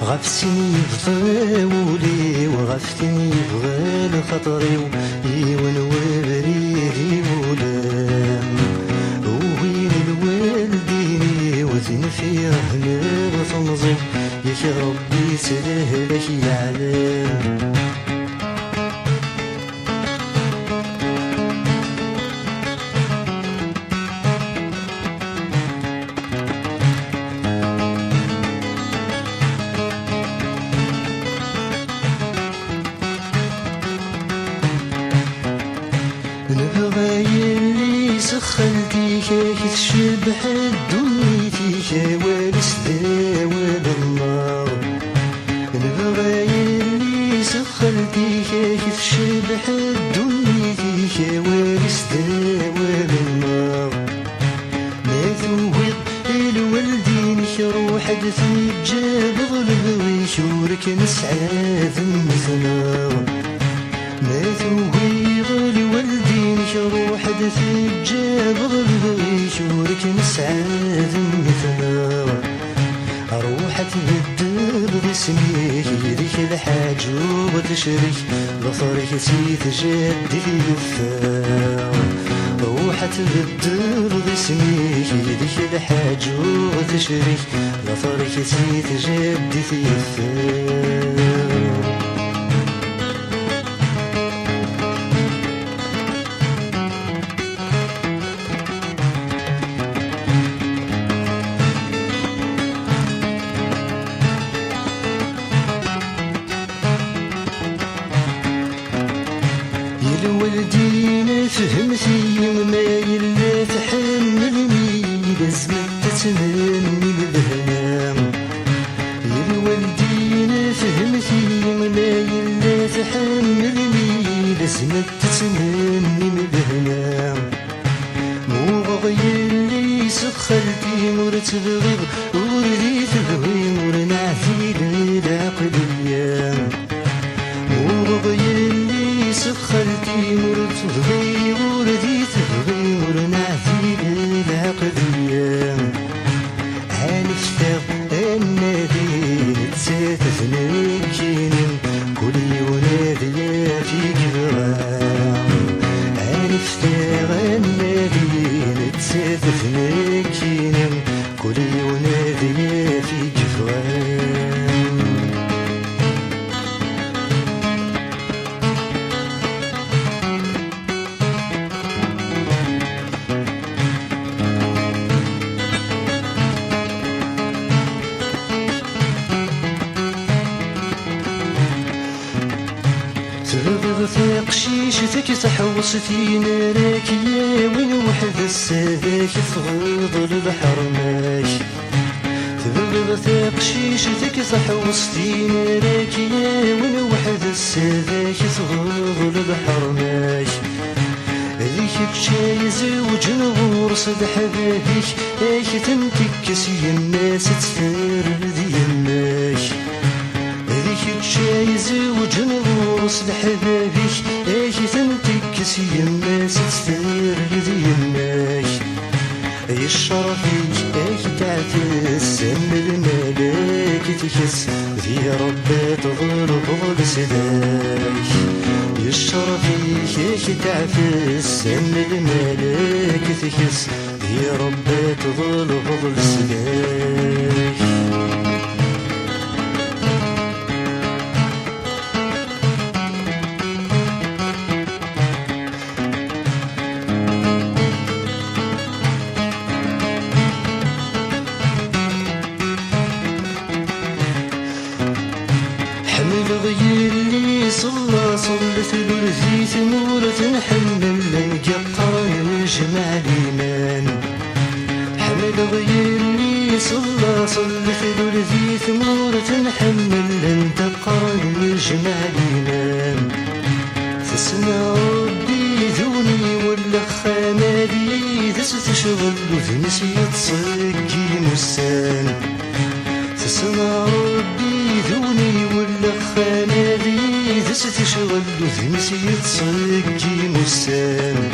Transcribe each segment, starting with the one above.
غفتني بطولي وغفتني بغال خطري ويون وبريدي ولام وين الوالديني وزين في رهنا بطمزي يا ربي سلهلك يعلم نبغى يلي سخنتي كيك تشبح دنيتي كوالس داوى بالنار نبغى يلي سخنتي كيك تشبح دنيتي كوالس داوى بالنار ما ثوب الوالدين روح تجاب ظلم ويشورك نسعى ذمتنا ما ثوب الوالدين روح تجاب ظلم ويشورك نسعى ذمتنا روح تبدل باسميك يديك الحاج وتشريك ظفرك تجدد الوفاء روح تبدل باسميك يديك الحاج وتشريك ظفرك تجدد الوفاء الوالدين فهمتي ما يلا تحملني لازم تتمني بالهنام الوالدين فهمتي ما يلا تحملني لازم تتمني بالهنام مو بغي اللي سخرتي مور تبغي وردي تبغي مور نعفي للعقل ايام مو بغي سخرتي مرت تبغي وردي تبغي ورنا في العقد ايام عالفتاق النادي تساتفني كينم كلي ونادي في كبرام عالفتاق النادي تساتفني كينم كلي ونادي في كبرام تبغي في قشيشتك تحوصتي نارك يا وين وحد السادك تغض الحرماك تبغي في قشيشتك تحوصتي نارك يا وين وحد السادك تغض الحرماك هذيك بشاي زوج نغور صد حبابيك ايك تنتكس الناس تفرد يماك هذيك بشاي زوج نغور صد حبابيك ايك تنتكس الناس تفرد يماك اي الشرفيك ايك تعتس ام الملاك تكس ذي ربي تضرب بسداك الشرفيك ايش تعفس ام الملاك تكس يا ربي تظل فضل سلاك حمل غير اللي صلت برزيت مورة نحمل القطان وجمع الإيمان حمل غير اللي صلت برزيت مورة نحمل القطان وجمع الإيمان تسمع ربي ذوني ولا خامالي ذس تشغل وذنسي تصقي مسان تسمع ربي ذوني ولا خامالي ذس تشغل وذنسي تصقي مسان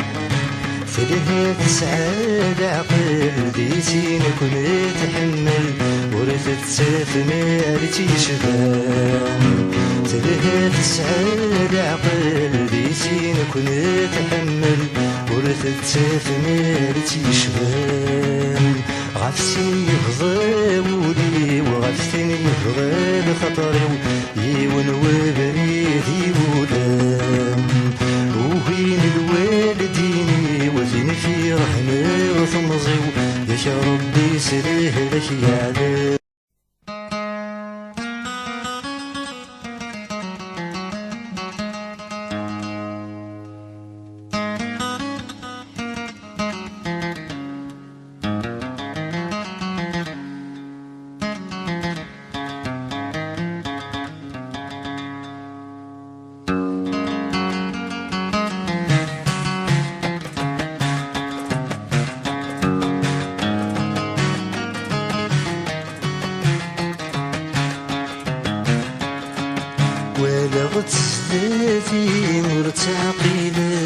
فلها تسعاد عقل ديتي نكون تحمل ورثت تثمر تيشبان تلهى تسعى عقل ذي زين كن تحمل ورث تثمر تيشبان غفسين يفضى ولي وغفسين يفضى بخطري يون وبريد يولام وين الوالدين وزين في رحمة وثمزي يا ربي سليه لك يا عذاب ولا غتسلاتي مرتعقلة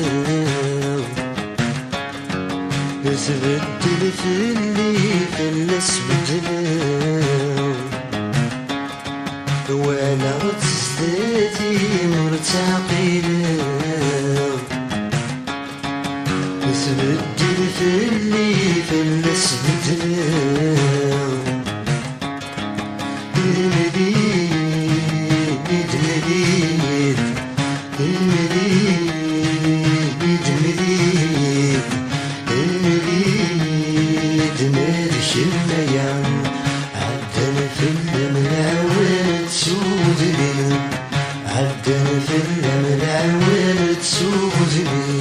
تبدل في اللي فلس بدلاو ولا غتسلاتي مرتعقلة تبدل في اللي فلس بدلاو عدنا في الأمل وتسودني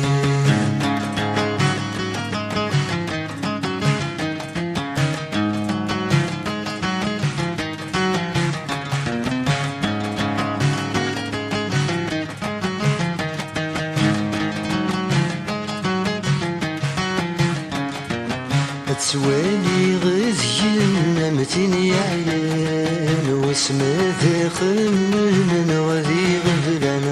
تسوالي غزين متين يعيان واسمه داخل من غادي غفلان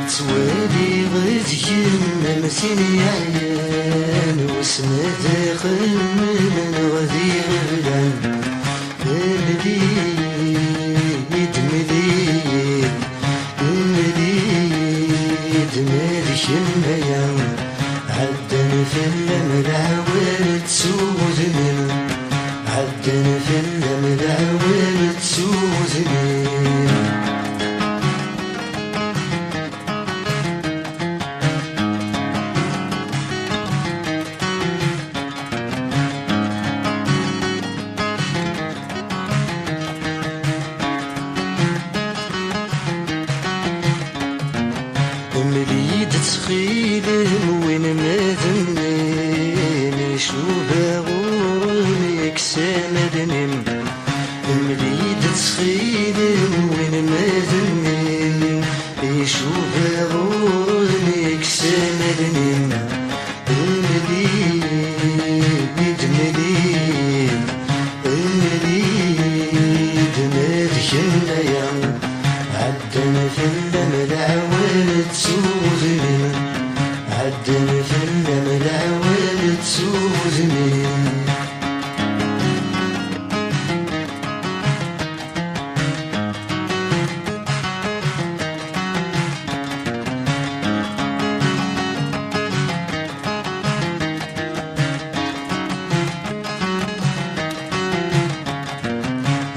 تسوالي غزين متين يعيان واسمه داخل من غادي غفلان المليد مليد المليد مالك الميان عدنا في الأمل وتسودني عدنا في الأمل وتسودني مليد تخيلم وين ما ذنين شوفها غورني كسامدنم مليد تخيلم وين ما ذنين شوفها غورني كسامدنم المليد مليد المليد مالك النيام عدنا في الأمل وتسودني عدنا في الأمل وتسودني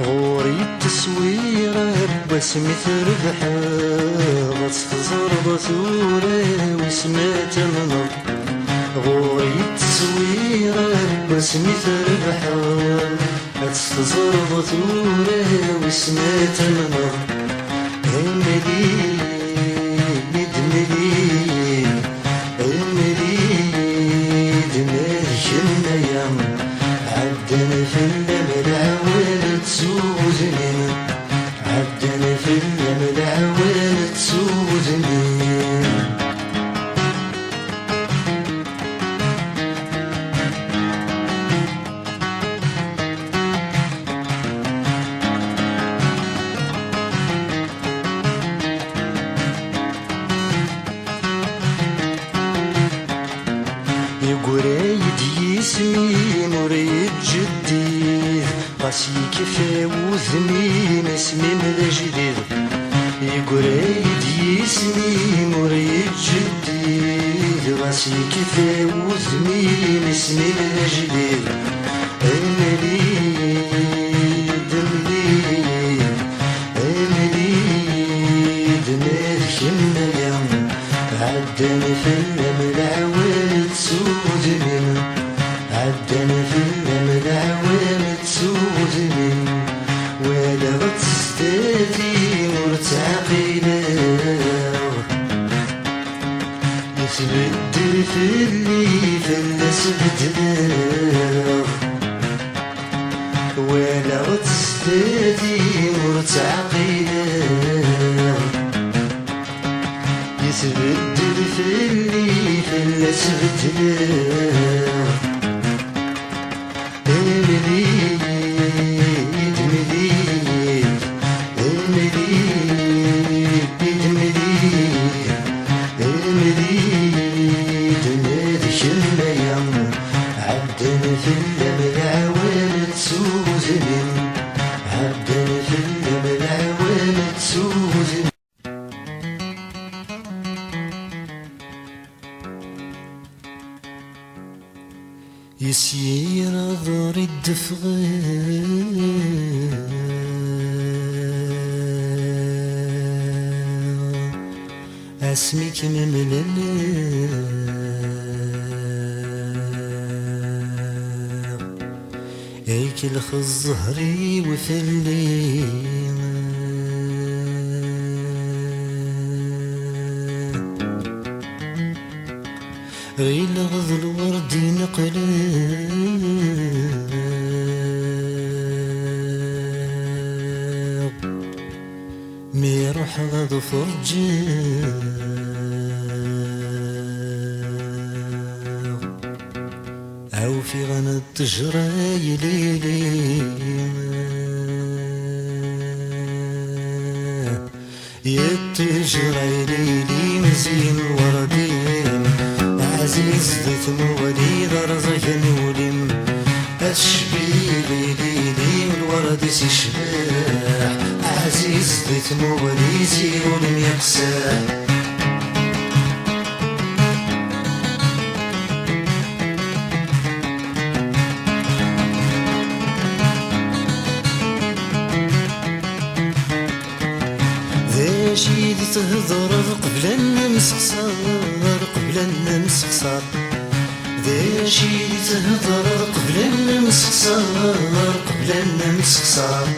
غوري التصويرة بسمة ربحة غتفزر بثورة وسمات منر غوري التصويرة بسمة ربحة غتفزر بثورة وسمات منر المليد مليد المليد مالك النيام عدنا في الأمل وتسودني عدنا في الأمل وتسودني يقريد يسمين وريد جديد غاسي كيف وذني مسمي من جديد يقريد يسني مريد جديد غاسي كيف وذني مسمي من جديد المليد المليد المليد مالكنا يوم عدنا في الملعون تسودني عدنا في الملعون تسودني ولا غتستاتي مرتعقينا يتبدل في اللي فلس بدنا ولا غتستاتي مرتعقينا يتبدل في اللي فلس بدنا المليد المليد المليد المليد المليد نادي الميام عدنا في الملعون تسوزني عدنا في الملعون تسوزني يسير ضر الدفغان اسمك مملنا هيك الخز ظهري وفلي غير غض الورد نقلب مي روح غض فرجاب أو في غنى التجرى يليلي يتجرى يليلي مزين وردين عزيز ضيت موالي درزة نولم أشبيلي ليلي والورد سيشباح عزيز ضيت موالي زيولم يقساح شيدي تهضر قبل النمسخسار قبل النمسخسار ذا شيدي تهضر قبل النمسخسار قبل النمسخسار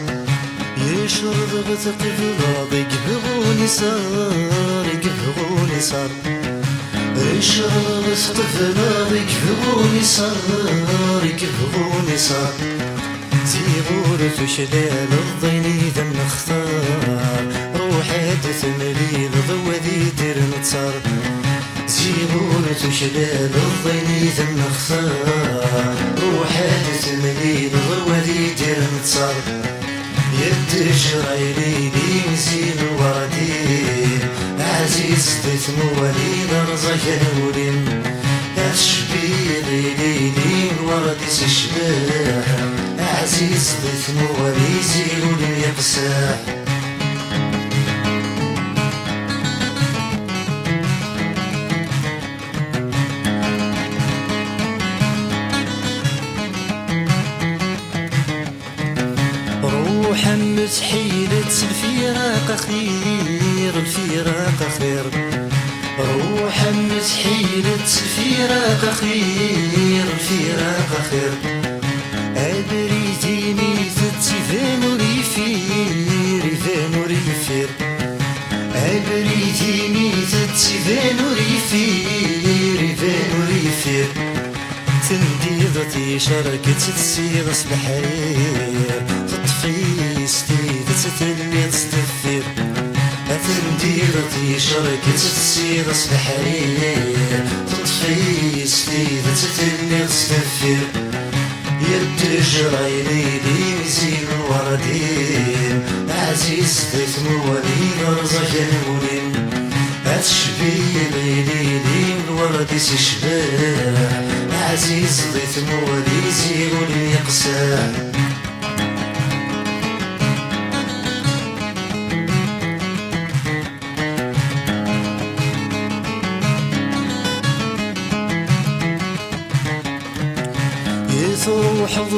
يشرب غتقف ضابق بغوني صار يقبغوني صار يشرب غتقف ضابق بغوني صار يقبغوني صار زيغور تشلال الضيني ذم نختار روحي ثملي ضوذي دير نتصار زيغور تشلال الضيني ذم نختار روحي ثملي ضوذي دير نتصار يتجرى ليلي مزين وردين عزيز ضيت موالي درزة نولين أشبيلي ليلي الورد سشباح عزيز ضيت موالي زيولم يقساح روحا متحيلة الفراق خير الفراق خير روحا متحيلة الفراق خير الفراق خير أبريتي ميتت يفان وريفير يفان وريفير أبريتي ميتت يفان وريفير يفان وريفير تنديضتي شركة تسير الحرير تطفي ستيدة تلي تستفير تنديضتي شركة تسير الحرير تطفي ستيدة تلي تستفير يتجرى ليلي مزين وردين عزيز ضيت موالي درزة نولين أتشبيلي ليلي الورد سيشباح عزيز ضيت موالي زيغ يقساح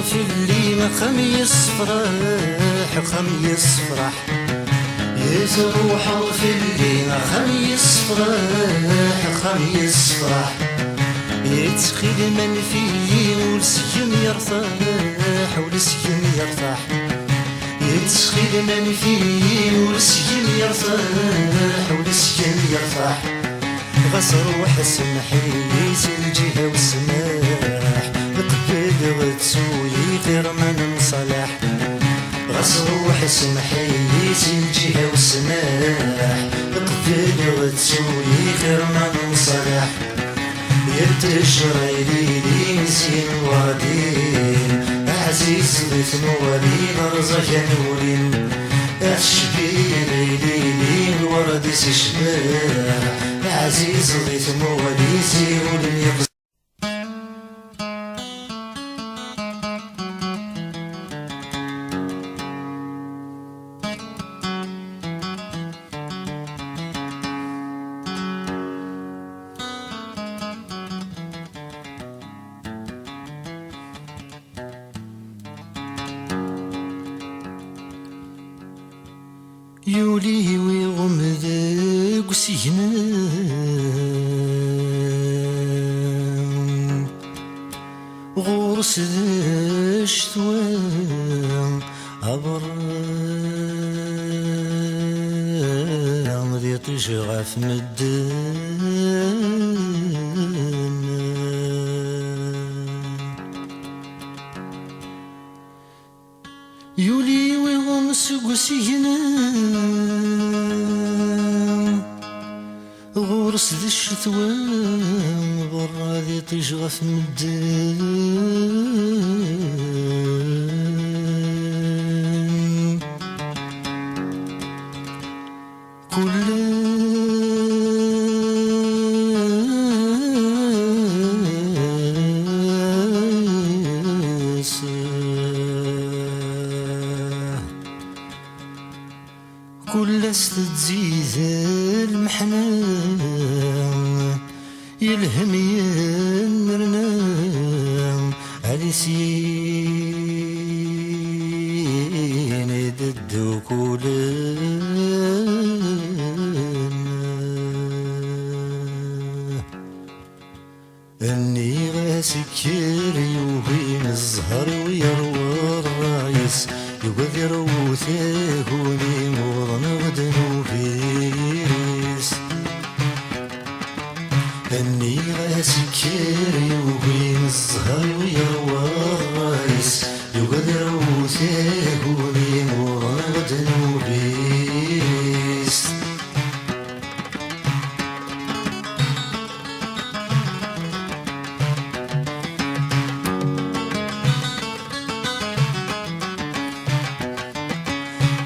في الليل خميس فرح خميس فرح يتروح في الليل خميس فرح خميس فرح يتخيل من فيه والسيم يرتاح والسيم يرتاح يتخيل من فيه والسيم يرتاح والسيم يرتاح غصر وحسن حيس الجهة والسماح قبل غتسوي غير ما نصلح غصر وحسن حيس الجهة والسماح قبل غتسوي غير ما نصلح يتشري ليلي نسين وردين عزيز ضيف موالين رزق نورين أشبي ليلي الورد سشباح عزيز ضيف موالي سيول يقص يولي ويغمد قسينا غورس الشتوى عبر ذي تشغف مدن يولي ويغمس قسينا غورس ذي الشتوى برا ذي تشغف مدن كل كل استتزيد المحنة يلهم ينرنا علي سين يددو كلنا اني غاسكر يوهين الزهر ويروى الرايس يقدر وثاهوني موضن غدنوبيس اني غاسكر يوهين الزهر ويروى الرايس يقدر وثاهوني موضن غدنوبيس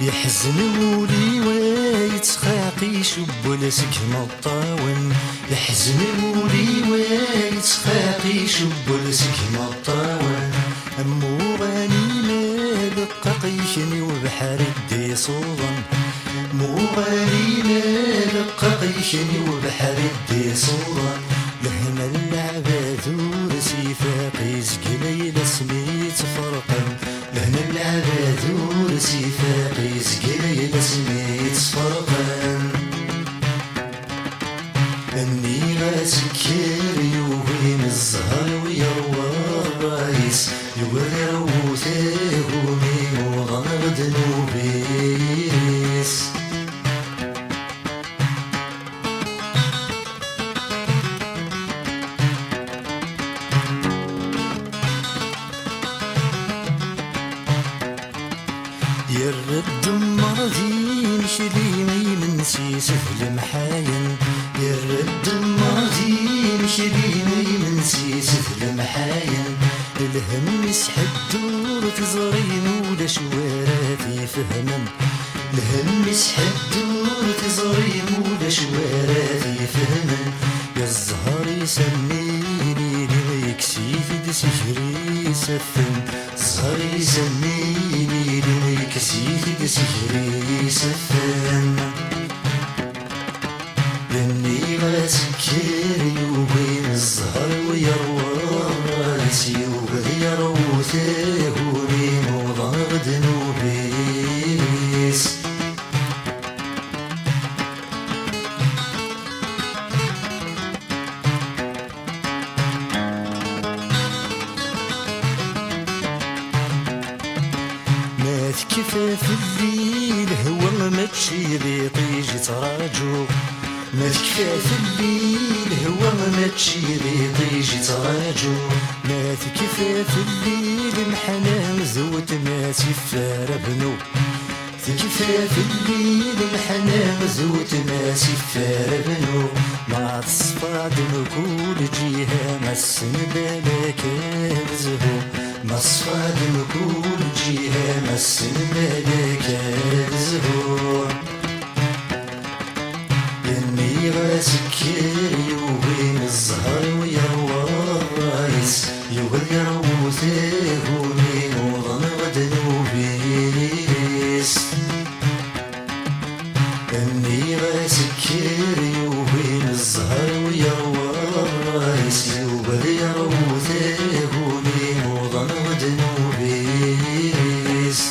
يحزن ولي ويتخاقي شب لسكن الطاون يحزن ولي ويتخاقي شب لسكن الطاون أمو غاني مالك قيشني وبحر الدي صوضا مو غاني مالك قيشني وبحر الدي صوضا لهنا العباد ورسي فاقي زقلي لسميت فرقا لهنا العباد ورسي فاقي زقلي لسميت فرقا اني غاسكر يوهين الزهر ويروى الرايس يقدر وثاهوني وضن غدنوبيس يرد مرضين شليمي من سيسف المحاين يرد مرضين شليمي من سيسف المحاين الهم يسحب دور تزرين ولا شواراتي فهما الهم يسحب دور تزرين ولا شواراتي فهما يا الزهر يسميني ليكسيف دسهري سفن الزهر يسميني ليكسيف دسهري سفن بني غاسكر يوبين الزهر ويروى راسي وغير وثاق تكفى في الليل هو ماشي ذي طيج تراجو ما تكفى في الليل هو ماشي ذي طيج تراجو ما تكفى في الليل محنام زوت ناس يفار بنو تكفى في الليل محنام زوت ناس يفار بنو ما تصفى دمكول جيها ما السنبالك بزهو ما تصفى دمكول جيها ما السنبالك بزهو إني غاسكر يوين الزهر ويروى الرايس يوغل يروثيه ومين وظن غد نوبيس إني غاسكر يوين الزهر ويروى الرايس يوغل يروثيه ومين وظن غد نوبيس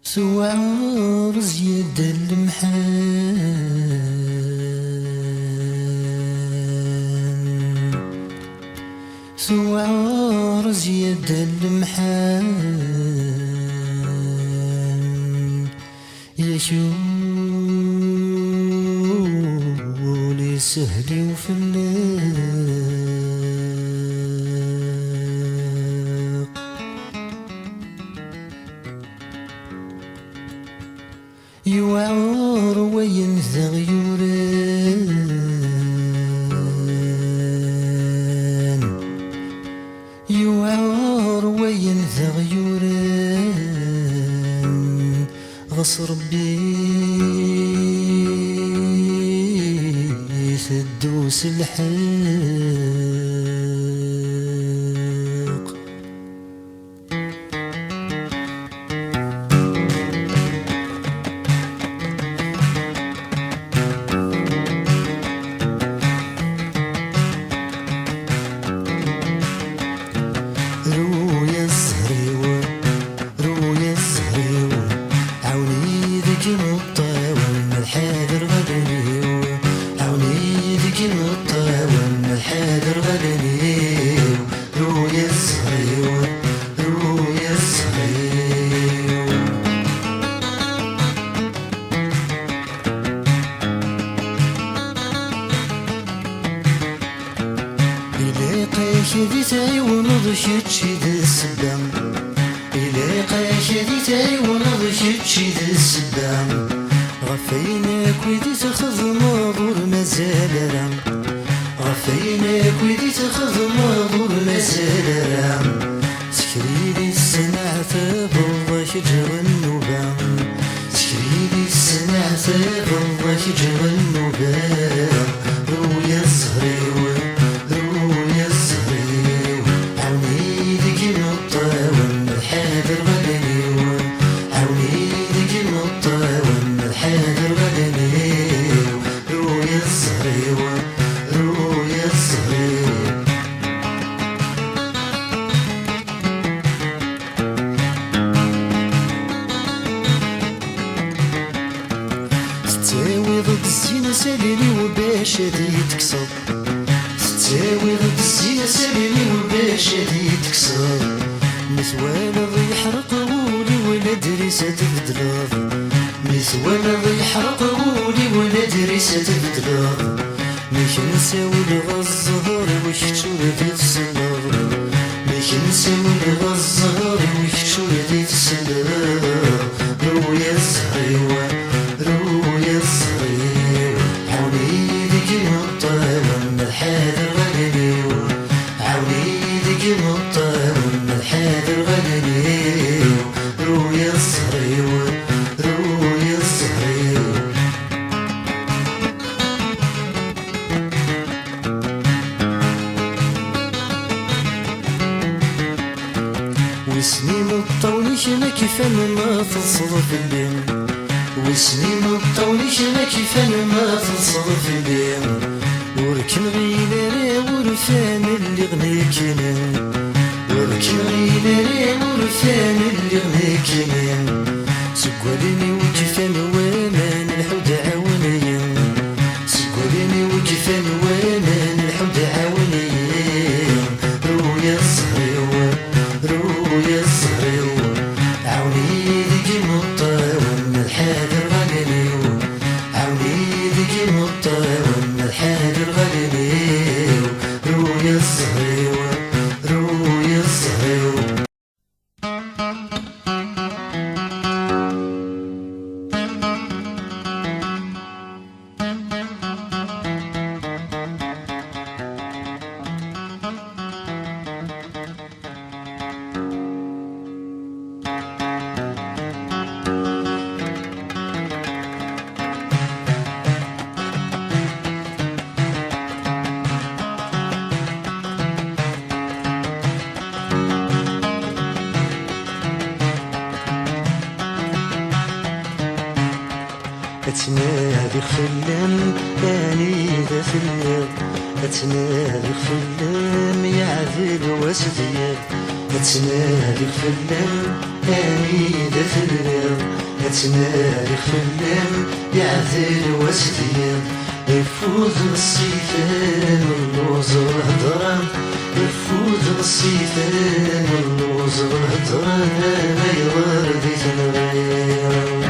سوار زياد المحان سوار زياد المحان يشولي سهلي وفلاق يوعر وينزغ يوران يوعر وينزغ يوران غصر بيس الدوس الحق رويا الزهريوة رويا الزهريوة عاوني ذيك الطاول من الحاضر غدنيو عاوني ذيك الطاول من الحاضر غدنيو رويا الزهريوة رويا الزهريوة إلاقاك ذي تعيون ضشتشي ذي السبام إلاقاك ذي تعيون ضشتشي ذي السبام غفيناك ويدي تخذ ماضور مازال رام غفيناك ويدي تخذ ماضور مازال رام تكريلي السنعة بالله شجر النوبام تكريلي السنعة بالله شجر النوبام رويا الزهريوة رويا الزهريوة عاوني ذيك الطاول من الحاضر غدنيو عاوني ذيك الطاول من الحاضر غدنيو رويا الزهريوة رويا الزهريوة تساوي ضد الزينة ساليني وباش هادي تكسر تساوي ضد الزينة ساليني وباش هادي تكسر مثوال يحرق غولي ولا دريسة تبدلار مثوال يحرق غولي ولا دريسة تبدلار مش نساوي الغزهر ويكتشور ذي السنار مش نساوي الغزهر ويكتشور ذي السنار رويا الزهريوة رويا الزهريوة عاوني ذيك الطاول من الحاضر غدنيو عاوني ذيك الطاول من الحاضر غدنيو رويا الزهريوة رويا الزهريوة وسنين الطولش ما كيفان ما تصرف الليل وسنين الطولش ما كيفان ما تصرف الليل وركن غيلاري ورفان اللي غنيكنا وركن غيلاري ورفان اللي غنيكنا سكوالني وكيفان وامان الحود اتنادي خفلم اني ذا فلم، اتنادي خفلم يعذب واسدير، اتنادي خفلم اني ذا فلم، اتنادي خفلم يعذب واسدير. يفوز الصيفان واللوز الهضرة، يفوز الصيفان واللوز الهضرة، ما يوردي تنغير.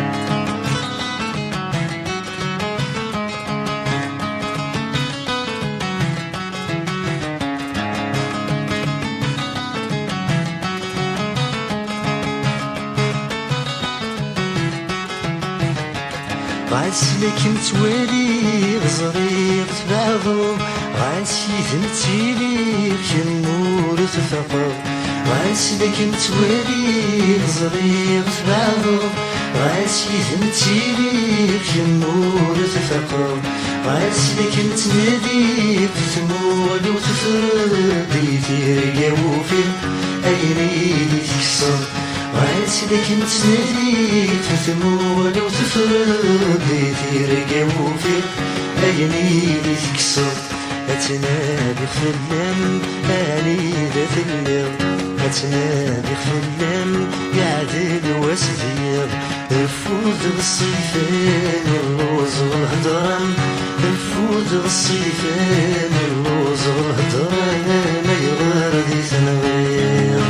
غاسلك متوالي غزريق تبعضو، غاسي ثمتيلي كمور تفقر، غاسلك متوالي غزريق تبعضو، غاسي ثمتيلي كمور تفقر، غاسلك متنادي تمول وتفردي تيرقا وفي أيني تكسر، غاسلك متنادي تمول وتفردي تيرقا وفي أيني تكسر. أتنادي خفلم أني ذا ثلم، أتنادي خفلم يعدل واسدير. يفوز الصيفان اللوز والهضرة، يفوز الصيفان اللوز والهضرة، ما يغردي تنغير.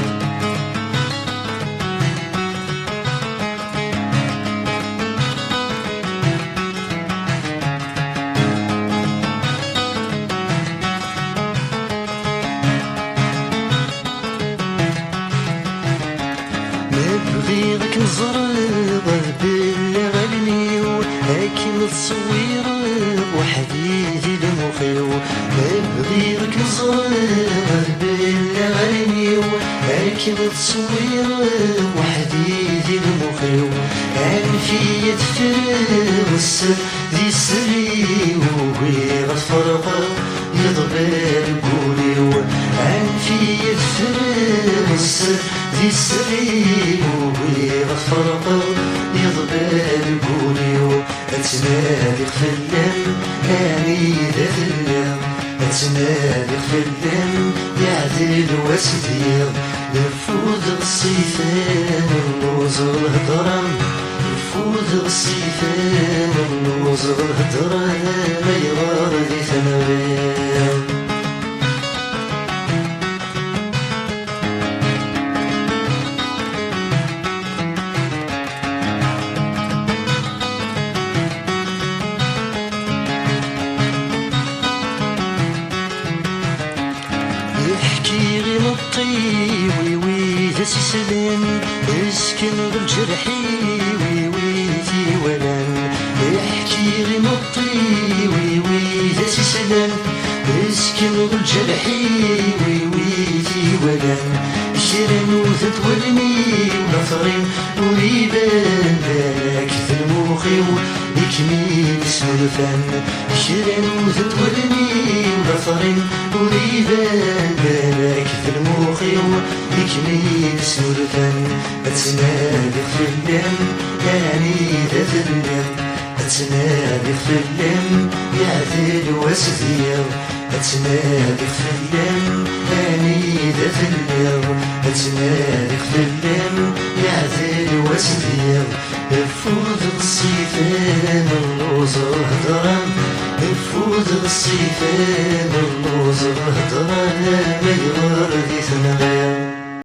نبغيك نزرق باللي غنيو، لكن تصوير وحديدي المخيو. نبغيك نزرق باللي غنيو، لكن تصوير وحديدي المخيو. أنفي تفرغ السر ذي سري وهي غتفرق يضبر قوليو. أنفي تفرغ السر ذي سري وهي غتفرق يضبر قوليو. أتنادي خفلم أني ذا ثلم، أتنادي خفلم يعدل واسدير. يفوز الصيفان اللوز الهضرة، يفوز الصيفان اللوز الهضرة، ما يغردي تنغير. يحكي غير الطيب ويدا سلام، اسكن بالجرحي ويدي ولان. يحكي غير الطيب ويدا سلام، اسكن بالجرحي ويدي ولان. شيرين وتتولمي ونفرين ويبان بالك في المخي يكمل اسم الفن. شيرين وتتولمي ونفرين ويبان بالك في المخي يكمل اسم الفن. أتنادي خفلم أني ذا ثلم، أتنادي خفلم يعدل واسدير. أتنادي خفلم أني ذا ثلم، أتنادي خفلم يعدل واسدير. يفوز الصيفان اللوز الهضرة، يفوز الصيفان اللوز الهضرة، ما يغردي تنغير.